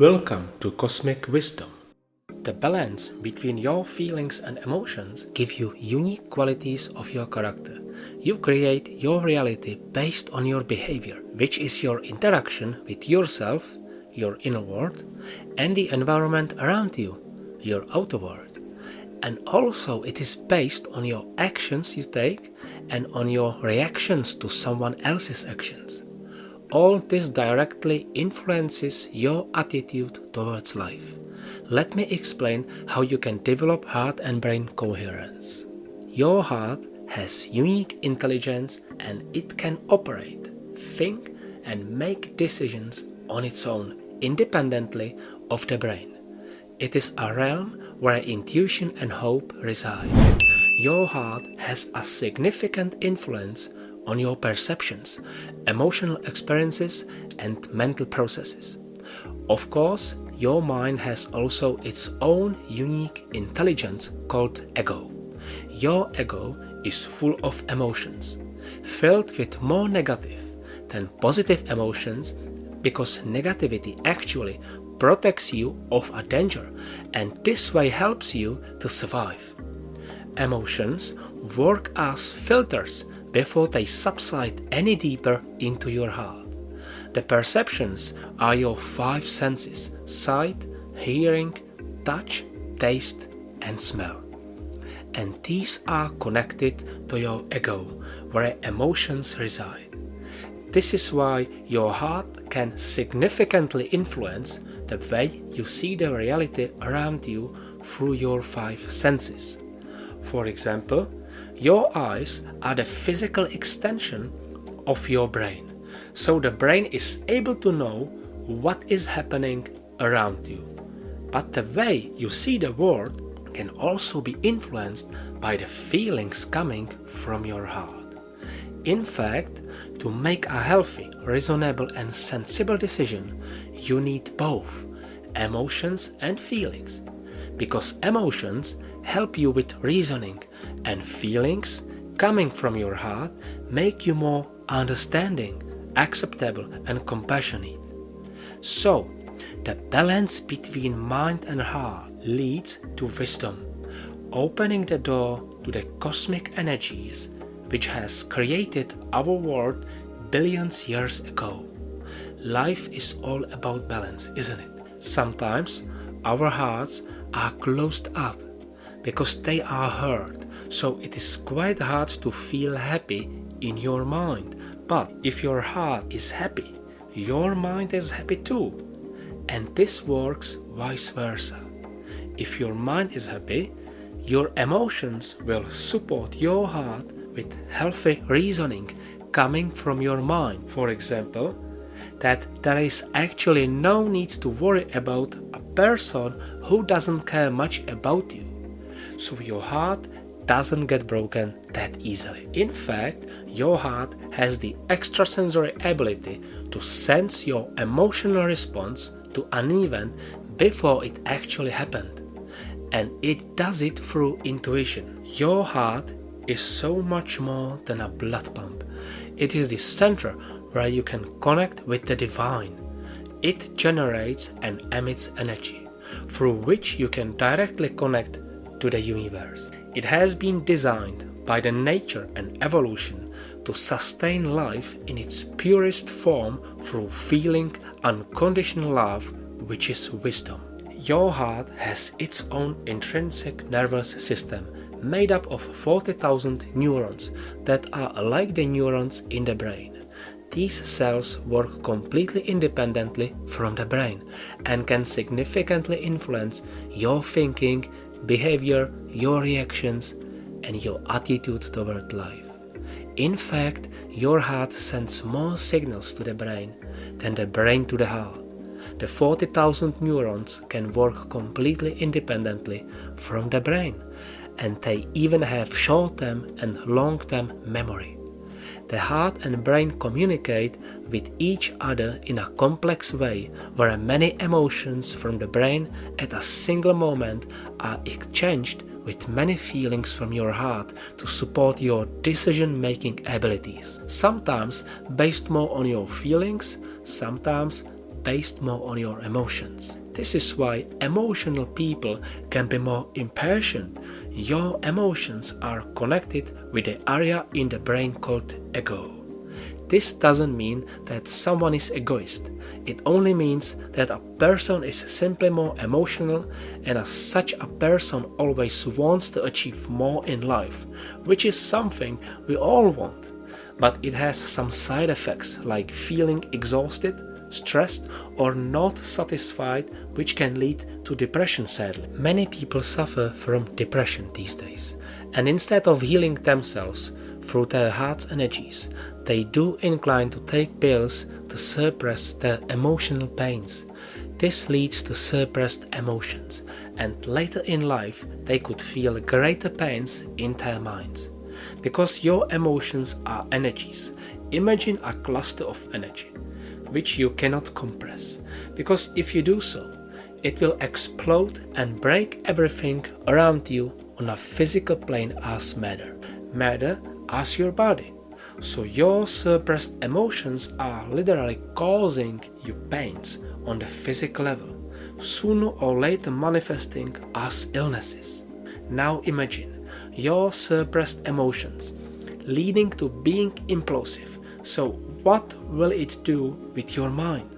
Welcome to Cosmic Wisdom. The balance between your feelings and emotions give you unique qualities of your character. You create your reality based on your behavior, which is your interaction with yourself, your inner world, and the environment around you, your outer world. And also it is based on your actions you take and on your reactions to someone else's actions. All this directly influences your attitude towards life. Let me explain how you can develop heart and brain coherence. Your heart has unique intelligence and it can operate, think, and make decisions on its own, independently of the brain. It is a realm where intuition and hope reside. Your heart has a significant influence on your perceptions, emotional experiences, and mental processes. Of course, your mind has also its own unique intelligence called ego. Your ego is full of emotions, filled with more negative than positive emotions, because negativity actually protects you of a danger and this way helps you to survive. Emotions work as filters before they subside any deeper into your heart. The perceptions are your five senses: sight, hearing, touch, taste, and smell. And these are connected to your ego, where emotions reside. This is why your heart can significantly influence the way you see the reality around you through your five senses. For example, your eyes are the physical extension of your brain, so the brain is able to know what is happening around you. But the way you see the world can also be influenced by the feelings coming from your heart. In fact, to make a healthy, reasonable, and sensible decision, you need both emotions and feelings, because emotions help you with reasoning, and feelings coming from your heart make you more understanding, acceptable, and compassionate. So, the balance between mind and heart leads to wisdom, opening the door to the cosmic energies which has created our world billions years ago. Life is all about balance, isn't it? Sometimes our hearts are closed up because they are hurt, so it is quite hard to feel happy in your mind. But if your heart is happy, your mind is happy too. And this works vice versa. If your mind is happy, your emotions will support your heart with healthy reasoning coming from your mind. For example, that there is actually no need to worry about a person who doesn't care much about you, so your heart doesn't get broken that easily. In fact, your heart has the extrasensory ability to sense your emotional response to an event before it actually happened, and it does it through intuition. Your heart is so much more than a blood pump. It is the center where you can connect with the divine. It generates and emits energy, through which you can directly connect to the universe. It has been designed by the nature and evolution to sustain life in its purest form through feeling unconditional love, which is wisdom. Your heart has its own intrinsic nervous system made up of 40,000 neurons that are like the neurons in the brain. These cells work completely independently from the brain and can significantly influence your thinking, behavior, your reactions, and your attitude toward life. In fact, your heart sends more signals to the brain than the brain to the heart. The 40,000 neurons can work completely independently from the brain, and they even have short-term and long-term memory. The heart and brain communicate with each other in a complex way, where many emotions from the brain at a single moment are exchanged with many feelings from your heart to support your decision-making abilities. Sometimes based more on your feelings, sometimes based more on your emotions. This is why emotional people can be more impatient. Your emotions are connected with the area in the brain called ego. This doesn't mean that someone is egoist. It only means that a person is simply more emotional, and as such a person always wants to achieve more in life, which is something we all want. But it has some side effects like feeling exhausted, stressed, or not satisfied, which can lead to depression sadly. Many people suffer from depression these days, and instead of healing themselves through their heart's energies, they do incline to take pills to suppress their emotional pains. This leads to suppressed emotions, and later in life they could feel greater pains in their minds. Because your emotions are energies, imagine a cluster of energy, which you cannot compress, because if you do so, it will explode and break everything around you on a physical plane as matter. Matter as your body. So your suppressed emotions are literally causing you pains on the physical level, sooner or later manifesting as illnesses. Now imagine your suppressed emotions leading to being impulsive. So what will it do with your mind?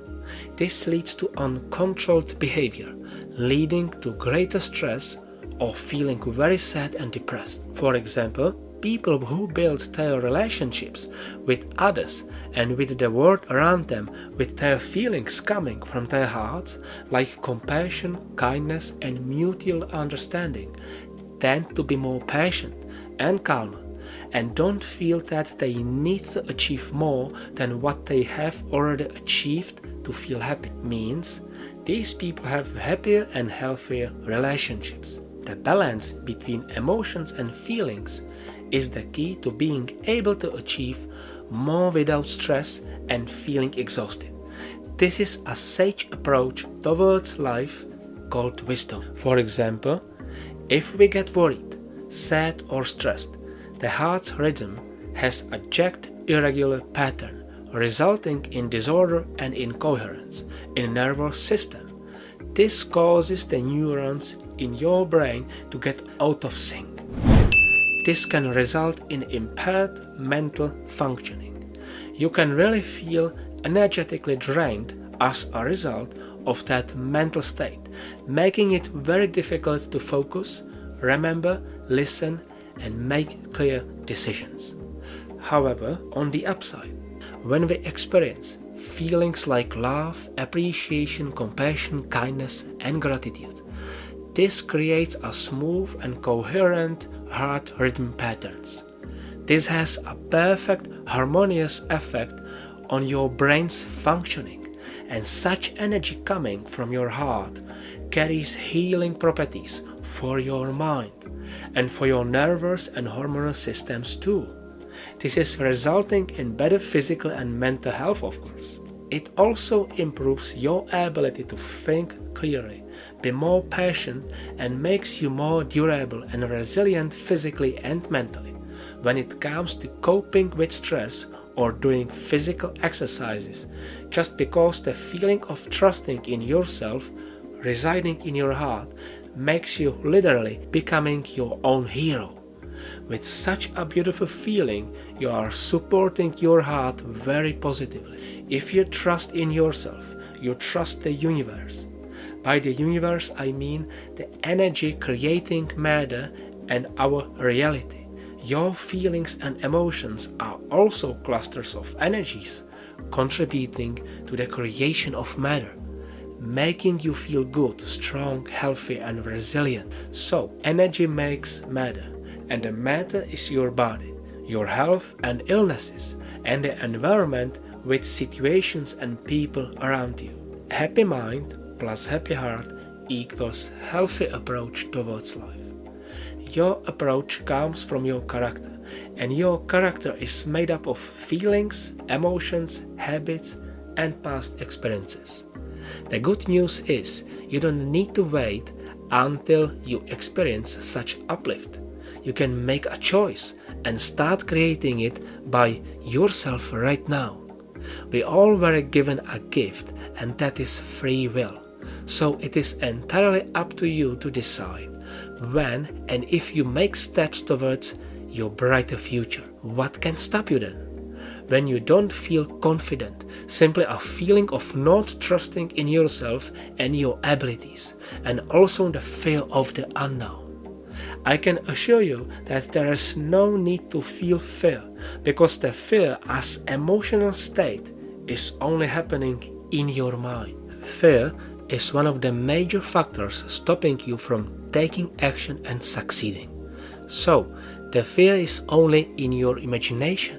This leads to uncontrolled behavior, leading to greater stress or feeling very sad and depressed. For example, people who build their relationships with others and with the world around them with their feelings coming from their hearts, like compassion, kindness, and mutual understanding, tend to be more patient and calmer, and don't feel that they need to achieve more than what they have already achieved to feel happy. Means these people have happier and healthier relationships. The balance between emotions and feelings is the key to being able to achieve more without stress and feeling exhausted. This is a sage approach towards life called wisdom. For example, if we get worried, sad or stressed, the heart's rhythm has a jagged, irregular pattern, resulting in disorder and incoherence in the nervous system. This causes the neurons in your brain to get out of sync. This can result in impaired mental functioning. You can really feel energetically drained as a result of that mental state, making it very difficult to focus, remember, listen, and make clear decisions. However, on the upside, when we experience feelings like love, appreciation, compassion, kindness, and gratitude, this creates a smooth and coherent heart rhythm patterns. This has a perfect harmonious effect on your brain's functioning, and such energy coming from your heart carries healing properties for your mind and for your nervous and hormonal systems too. This is resulting in better physical and mental health, of course. It also improves your ability to think clearly, be more patient, and makes you more durable and resilient physically and mentally when it comes to coping with stress or doing physical exercises, just because the feeling of trusting in yourself residing in your heart makes you literally becoming your own hero. With such a beautiful feeling, you are supporting your heart very positively. If you trust in yourself, you trust the universe. By the universe, I mean the energy creating matter and our reality. Your feelings and emotions are also clusters of energies, contributing to the creation of matter, making you feel good, strong, healthy, and resilient. So, energy makes matter, and the matter is your body, your health and illnesses, and the environment with situations and people around you. Happy mind plus happy heart equals healthy approach towards life. Your approach comes from your character, and your character is made up of feelings, emotions, habits, and past experiences. The good news is you don't need to wait until you experience such uplift. You can make a choice and start creating it by yourself right now. We all were given a gift, and that is free will. So it is entirely up to you to decide when and if you make steps towards your brighter future. What can stop you then? When you don't feel confident, simply a feeling of not trusting in yourself and your abilities, and also the fear of the unknown. I can assure you that there is no need to feel fear, because the fear as emotional state is only happening in your mind. Fear is one of the major factors stopping you from taking action and succeeding. So, the fear is only in your imagination,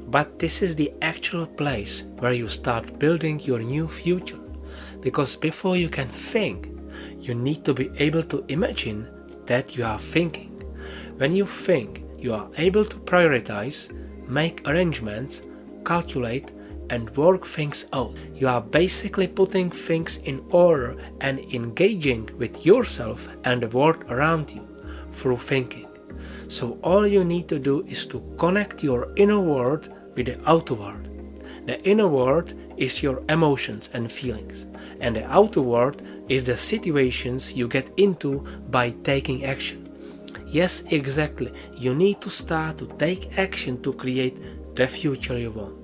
but this is the actual place where you start building your new future. Because before you can think, you need to be able to imagine that you are thinking. When you think, you are able to prioritize, make arrangements, calculate, and work things out. You are basically putting things in order and engaging with yourself and the world around you through thinking. So all you need to do is to connect your inner world with the outer world. The inner world is your emotions and feelings, and the outer world is the situations you get into by taking action. Yes, exactly, you need to start to take action to create the future you want.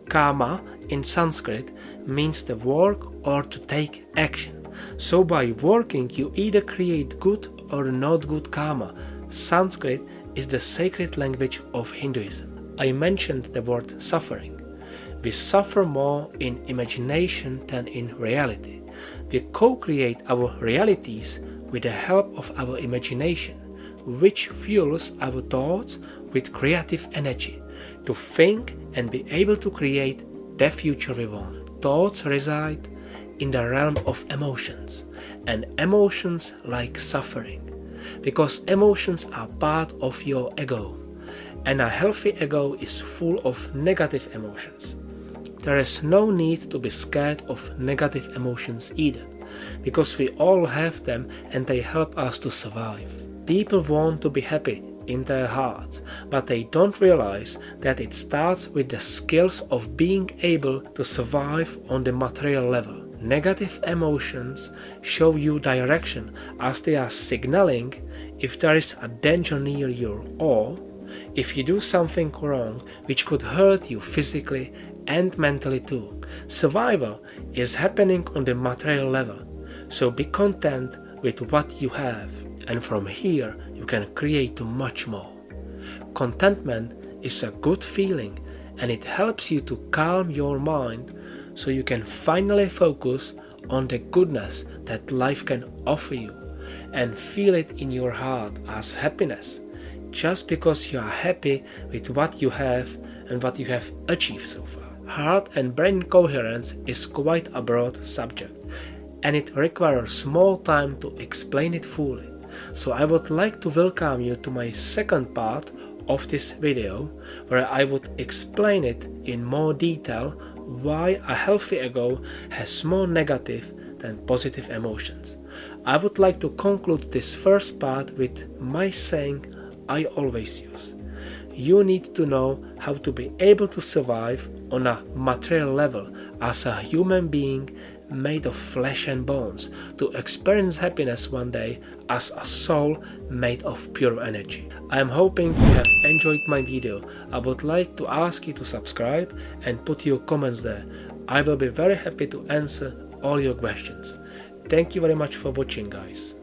Karma in Sanskrit means the work or to take action. So by working you either create good or not good karma. Sanskrit is the sacred language of Hinduism. I mentioned the word suffering. We suffer more in imagination than in reality. We co-create our realities with the help of our imagination, which fuels our thoughts with creative energy to think and be able to create the future we want. Thoughts reside in the realm of emotions, and emotions like suffering, because emotions are part of your ego, and a healthy ego is full of negative emotions. There is no need to be scared of negative emotions either, because we all have them and they help us to survive. People want to be happy in their hearts, but they don't realize that it starts with the skills of being able to survive on the material level. Negative emotions show you direction as they are signaling if there is a danger near you, or if you do something wrong which could hurt you physically and mentally too. Survival is happening on the material level, so be content with what you have, and from here you can create much more. Contentment is a good feeling, and it helps you to calm your mind so you can finally focus on the goodness that life can offer you and feel it in your heart as happiness, just because you are happy with what you have and what you have achieved so far. Heart and brain coherence is quite a broad subject, and it requires more time to explain it fully. So I would like to welcome you to my second part of this video, where I would explain it in more detail why a healthy ego has more negative than positive emotions. I would like to conclude this first part with my saying I always use. You need to know how to be able to survive on a material level as a human being made of flesh and bones, to experience happiness one day as a soul made of pure energy. I am hoping you have enjoyed my video. I would like to ask you to subscribe and put your comments there. I will be very happy to answer all your questions. Thank you very much for watching, guys.